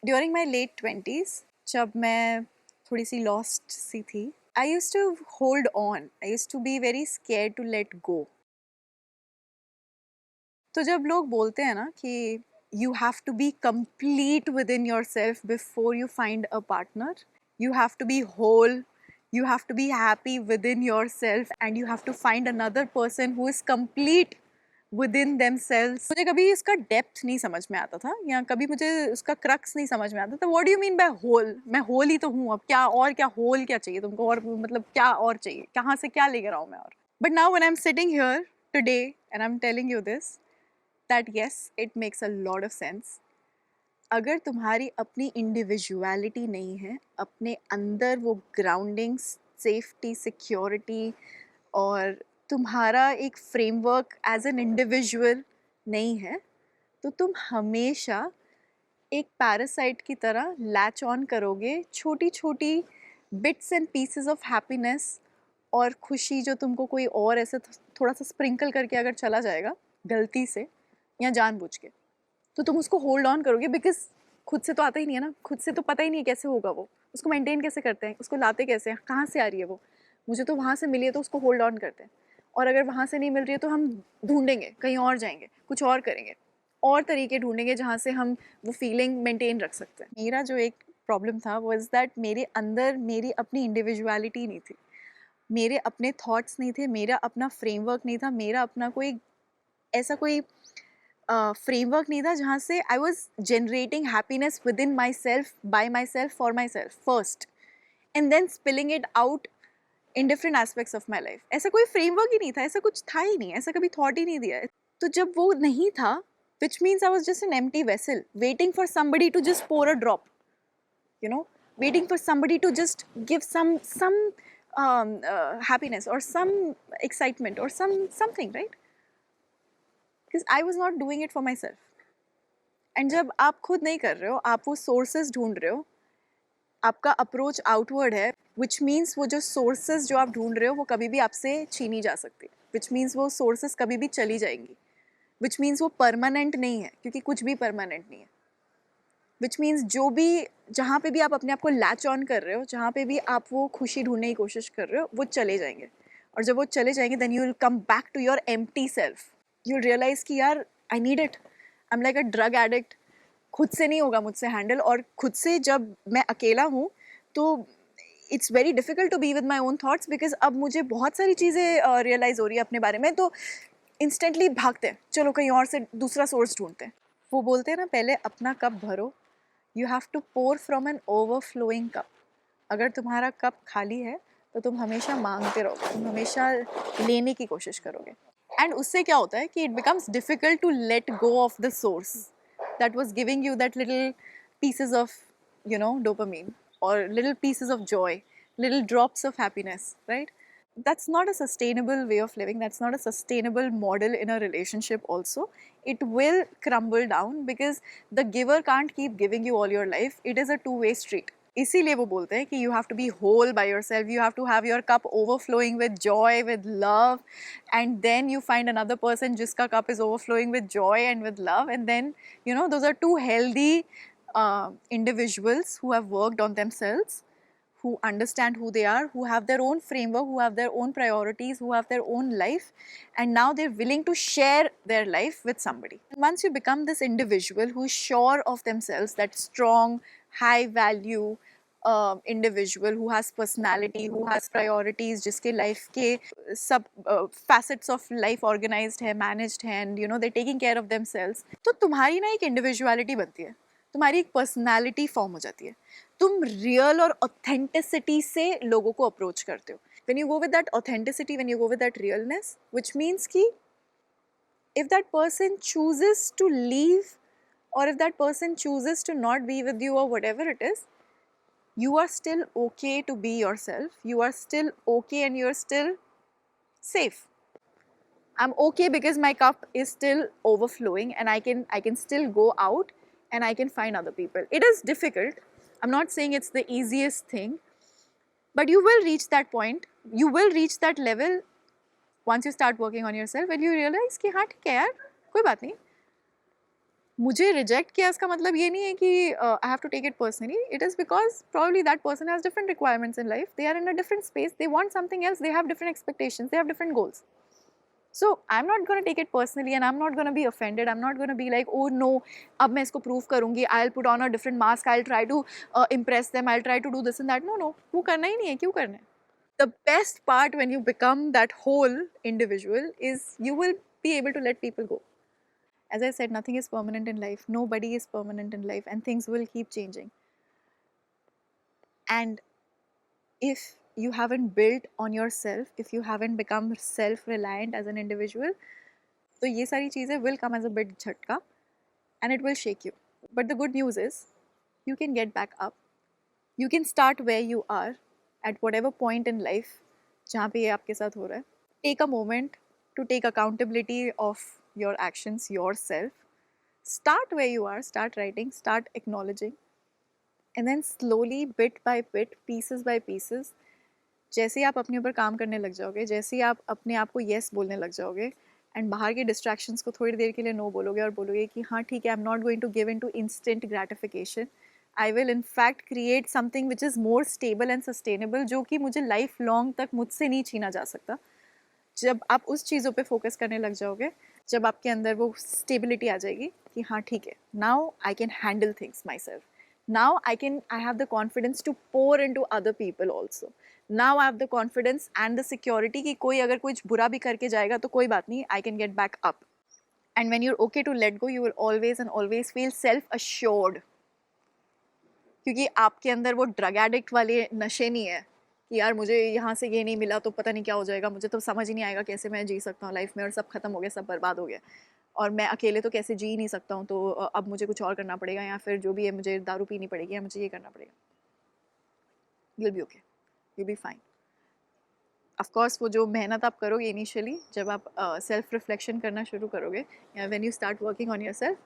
During my late 20s, जब मैं थोड़ी सी लॉस्ट सी थी, I use to hold on, I use to be very scare to let go. तो जब लोग बोलते हैं ना कि you have to be complete within yourself before you find a partner, you have to be whole, you have to be happy within yourself and you have to find another person who is complete within themselves. मुझे कभी इसका depth नहीं समझ में आता था या कभी मुझे उसका क्रक्स नहीं समझ में आता था. What do you mean by whole? मैं होल ही तो हूँ. अब क्या और क्या होल क्या चाहिए तुमको? और मतलब क्या और चाहिए? कहाँ से क्या लेकर आऊँ मैं? और but now when I am sitting here today and I am telling you this, that yes, it makes a lot of sense. अगर तुम्हारी अपनी इंडिविजुअलिटी नहीं है, अपने अंदर वो ग्राउंडिंग, सेफ्टी, सिक्योरिटी और तुम्हारा एक फ्रेमवर्क एज एन इंडिविजुअल नहीं है, तो तुम हमेशा एक पैरासाइट की तरह लैच ऑन करोगे छोटी छोटी bits and pieces of happiness और खुशी जो तुमको कोई और ऐसे थोड़ा सा स्प्रिंकल करके अगर चला जाएगा गलती से या जानबूझ के, तो तुम उसको होल्ड ऑन करोगे. बिकॉज खुद से तो आता ही नहीं है ना, खुद से तो पता ही नहीं है कैसे होगा वो, उसको मेंटेन कैसे करते हैं, उसको लाते कैसे हैं, कहाँ से आ रही है वो. मुझे तो वहाँ से मिली है तो उसको होल्ड ऑन करते हैं, और अगर वहाँ से नहीं मिल रही है तो हम ढूंढेंगे, कहीं और जाएंगे, कुछ और करेंगे, और तरीके ढूंढेंगे जहाँ से हम वो फीलिंग मेंटेन रख सकते हैं. मेरा जो एक प्रॉब्लम था वॉज दैट मेरे अंदर मेरी अपनी इंडिविजुअलिटी नहीं थी, मेरे अपने थॉट्स नहीं थे, मेरा अपना फ्रेमवर्क नहीं था, मेरा अपना कोई ऐसा कोई फ्रेमवर्क नहीं था जहाँ से I was generating happiness within myself, by myself, for myself first, and then spilling it out in different aspects of my life. ऐसा कोई फ्रेमवर्क ही नहीं था, ऐसा कुछ था ही नहीं, ऐसा कभी थॉट ही नहीं दिया. तो जब वो नहीं था, which means I was just an empty vessel waiting for somebody to just pour a drop, you know, waiting for somebody to just give some happiness or some excitement or something, right? Because I was not doing it for myself. And जब आप खुद नहीं कर रहे हो, आप वो sources ढूंढ रहे हो, आपका अप्रोच आउटवर्ड है, विच मीन्स वो जो सोर्सेज जो आप ढूंढ रहे हो वो कभी भी आपसे छीनी जा सकती, विच मीन्स वो सोर्सेज कभी भी चली जाएंगी, विच मीन्स वो परमानेंट नहीं है, क्योंकि कुछ भी परमानेंट नहीं है. विच मीन्स जो भी, जहाँ पे भी आप अपने आप को लैच ऑन कर रहे हो, जहाँ पे भी आप वो खुशी ढूंढने की कोशिश कर रहे हो, वो चले जाएंगे. और जब वो चले जाएंगे then you will come back to your empty self. You will realise कि यार I need it, I am like a drug addict, खुद से नहीं होगा मुझसे हैंडल. और खुद से जब मैं अकेला हूँ तो it's very difficult to be with my own thoughts, because अब मुझे बहुत सारी चीज़ें रियलाइज़ हो रही है अपने बारे में, तो इंस्टेंटली भागते हैं, चलो कहीं और से दूसरा सोर्स ढूंढते हैं. वो बोलते हैं ना, पहले अपना कप भरो, you have to pour from an overflowing cup. अगर तुम्हारा कप खाली है तो तुम हमेशा मांगते रहोगे, तुम हमेशा लेने की कोशिश करोगे, एंड उससे क्या होता है कि it becomes difficult to let go of the source that was giving you that little pieces of, you know, dopamine or little pieces of joy, little drops of happiness, right? That's not a sustainable way of living, that's not a sustainable model in a relationship also. It will crumble down because the giver can't keep giving you all your life, it is a two-way street. इसीलिए वो बोलते हैं कि you have to be whole by yourself, you have to have your cup overflowing with joy, with love, and then you find another person जिसका cup is overflowing with joy and with love, and then you know those are two healthy individuals who have worked on themselves, who understand who they are, who have their own framework, who have their own priorities, who have their own life, and now they're willing to share their life with somebody. And once you become this individual who is sure of themselves, that strong, high value individual who has personality, who has priorities, जिसके life के सब facets of life organized है, managed है, and you know they're taking care of themselves, तो तुम्हारी ना एक individuality बनती है, तुम्हारी एक personality form हो जाती है, तुम real और authenticity से लोगों को approach करते हो. When you go with that authenticity, when you go with that realness, which means कि if that person chooses to leave, or if that person chooses to not be with you or whatever it is, you are still okay to be yourself, you are still okay, and you're still safe. I'm okay because my cup is still overflowing, and I can still go out and I can find other people. It is difficult, I'm not saying it's the easiest thing, but you will reach that point, you will reach that level once you start working on yourself, and you realize कि हाँ ठीक है यार, कोई बात नहीं, मुझे reject किया इसका मतलब ये नहीं है कि I have to take it personally. It is because probably that person has different requirements in life. They are in a different space. They want something else. They have different expectations. They have different goals. So I'm not going to take it personally and I'm not going to be offended. I'm not going to be like, oh no, अब मैं इसको prove करूँगी. I'll put on a different mask. I'll try to impress them. I'll try to do this and that. No, वो करना ही नहीं है. क्यों करना है? The best part when you become that whole individual is you will be able to let people go. As I said, nothing is permanent in life. Nobody is permanent in life, and things will keep changing. And if you haven't built on yourself, if you haven't become self-reliant as an individual, तो ये सारी चीज़ें will come as a big झटका and it will shake you. But the good news is you can get back up. You can start where you are at whatever point in life जहाँ पे ये आपके साथ हो रहा है. Take a moment to take accountability of your actions yourself. Start where you are, start writing, start acknowledging. And then slowly, bit by bit, pieces by pieces, जैसे ही आप अपने ऊपर काम करने लग जाओगे, जैसे ही आप अपने आप को येस बोलने लग जाओगे एंड बाहर के डिस्ट्रैक्शंस को थोड़ी देर के लिए नो बोलोगे और बोलोगे कि हाँ ठीक है, I am not going to give in to instant gratification. I will in fact create something which is more stable and sustainable, जो कि मुझे लाइफ लॉन्ग तक मुझसे नहीं छीना जा सकता. जब आप उस चीज़ों पे फोकस करने लग जाओगे, जब आपके अंदर वो स्टेबिलिटी आ जाएगी कि हाँ ठीक है, now I can handle things my self. Now I have the confidence to pour into other people also. Now I have the confidence and the security कि कोई अगर कुछ बुरा भी करके जाएगा तो कोई बात नहीं, I can get back up. And when you're okay to let go, you will always and always feel self-assured. क्योंकि आपके अंदर वो ड्रग एडिक्ट वाले नशे नहीं है कि यार मुझे यहाँ से ये नहीं मिला तो पता नहीं क्या हो जाएगा, मुझे तो समझ ही नहीं आएगा कैसे मैं जी सकता हूँ लाइफ में और सब खत्म हो गया, सब बर्बाद हो गया और मैं अकेले तो कैसे जी नहीं सकता हूँ, तो अब मुझे कुछ और करना पड़ेगा या फिर जो भी है मुझे दारू पीनी पड़ेगी या मुझे ये करना पड़ेगा. You'll be okay. You'll be fine. Of course वो जो मेहनत आप करोगे इनिशियली, जब आप सेल्फ रिफ्लेक्शन करना शुरू करोगे या when you start working on yourself,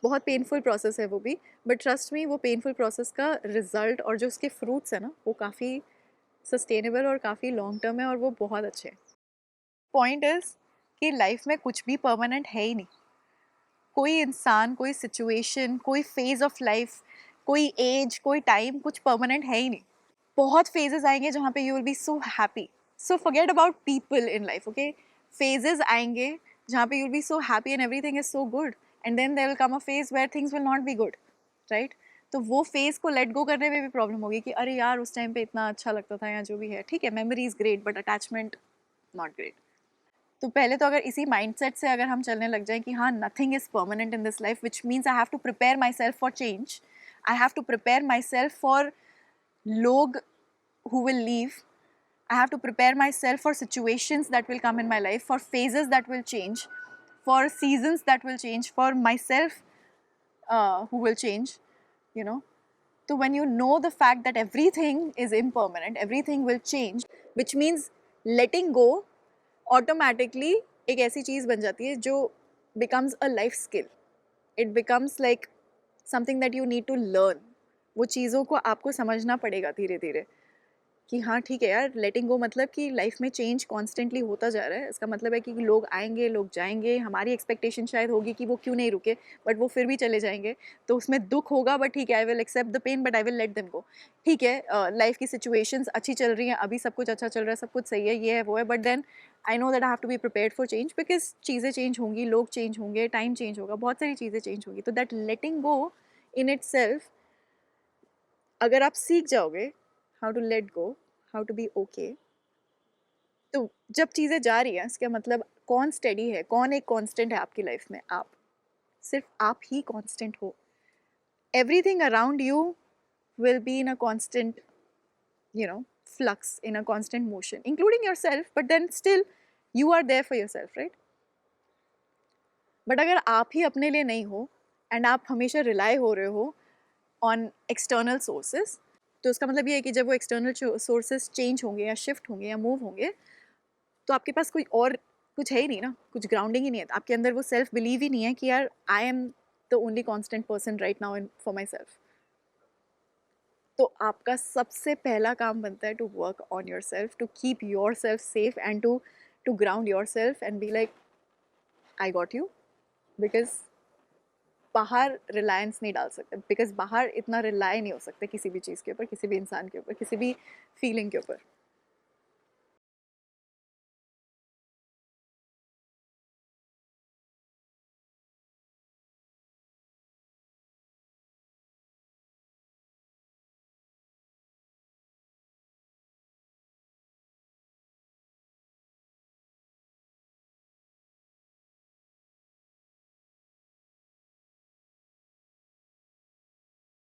बहुत पेनफुल प्रोसेस है वो भी, बट ट्रस्ट मी वो पेनफुल प्रोसेस का रिजल्ट और जो उसके फ्रूट्स है ना, वो काफ़ी सस्टेनेबल और काफ़ी लॉन्ग टर्म है और वो बहुत अच्छे हैं. पॉइंट इज़ कि लाइफ में कुछ भी परमानेंट है ही नहीं. कोई इंसान, कोई सिचुएशन, कोई फेज़ ऑफ लाइफ, कोई एज, कोई टाइम, कुछ परमानेंट है ही नहीं. बहुत फेजेस आएंगे जहाँ पे you will be so happy. So forget about people in life, okay. Phases आएंगे जहाँ पे you will be so happy and everything is so good, and then there will come a phase where things will not be good, right. तो वो phase को let go करने में भी problem होगी कि अरे यार उस टाइम पे इतना अच्छा लगता था या जो भी है, ठीक है, memories great but attachment not great. तो पहले तो अगर इसी माइंडसेट से अगर हम चलने लग जाएं कि हाँ nothing is permanent in this life, which means I have to prepare myself for change, I have to prepare myself for लोग who will leave. I have to prepare myself for situations that will come in my life, for phases that will change, for seasons that will change, for myself who will change, you know. So when you know the fact that everything is impermanent, everything will change, which means letting go automatically एक ऐसी चीज़ बन जाती है जो becomes a life skill. It becomes like something that you need to learn. वो चीज़ों को आपको समझना पड़ेगा धीरे धीरे कि हाँ ठीक है यार, लेटिंग गो मतलब कि लाइफ में चेंज कॉन्स्टेंटली होता जा रहा है. इसका मतलब है कि लोग आएंगे, लोग जाएंगे, हमारी एक्सपेक्टेशन शायद होगी कि वो क्यों नहीं रुके, बट वो फिर भी चले जाएंगे, तो उसमें दुख होगा, बट ठीक है, I will accept the pain but I will let them go. ठीक है, लाइफ की सिचुएशंस अच्छी चल रही हैं, अभी सब कुछ अच्छा चल रहा है, सब कुछ सही है, ये है वो है, but then I know that I have to be prepared for change, because चीज़ें चेंज होंगी, लोग चेंज होंगे, टाइम चेंज होगा, बहुत सारी चीज़ें चेंज होंगी. तो that letting go in itself, अगर आप सीख जाओगे how to let go, how to be okay, तो जब चीज़ें जा रही हैं इसका मतलब कौन स्टेडी है, कौन एक कांस्टेंट है आपकी लाइफ में? आप. सिर्फ आप ही कांस्टेंट हो. Everything around you will be in a constant, flux, in a constant motion, including yourself, but then still you are there for yourself, right? But अगर आप ही अपने लिए नहीं हो एंड आप हमेशा रिलाई हो रहे हो ऑन एक्सटर्नल सोर्सेज, तो उसका मतलब ये है कि जब वो एक्सटर्नल सोर्सेज चेंज होंगे या शिफ्ट होंगे या मूव होंगे, तो आपके पास कोई और कुछ है ही नहीं ना, कुछ ग्राउंडिंग ही नहीं है. आपके अंदर वो सेल्फ बिलीव ही नहीं है कि यार I am the only constant person right now in for myself. तो आपका सबसे पहला काम बनता है to work on yourself, to keep yourself safe and to ground yourself and be like I got you, because बाहर reliance नहीं डाल सकते, बिकॉज बाहर इतना रिलाय नहीं हो सकते किसी भी चीज़ के ऊपर, किसी भी इंसान के ऊपर, किसी भी फीलिंग के ऊपर.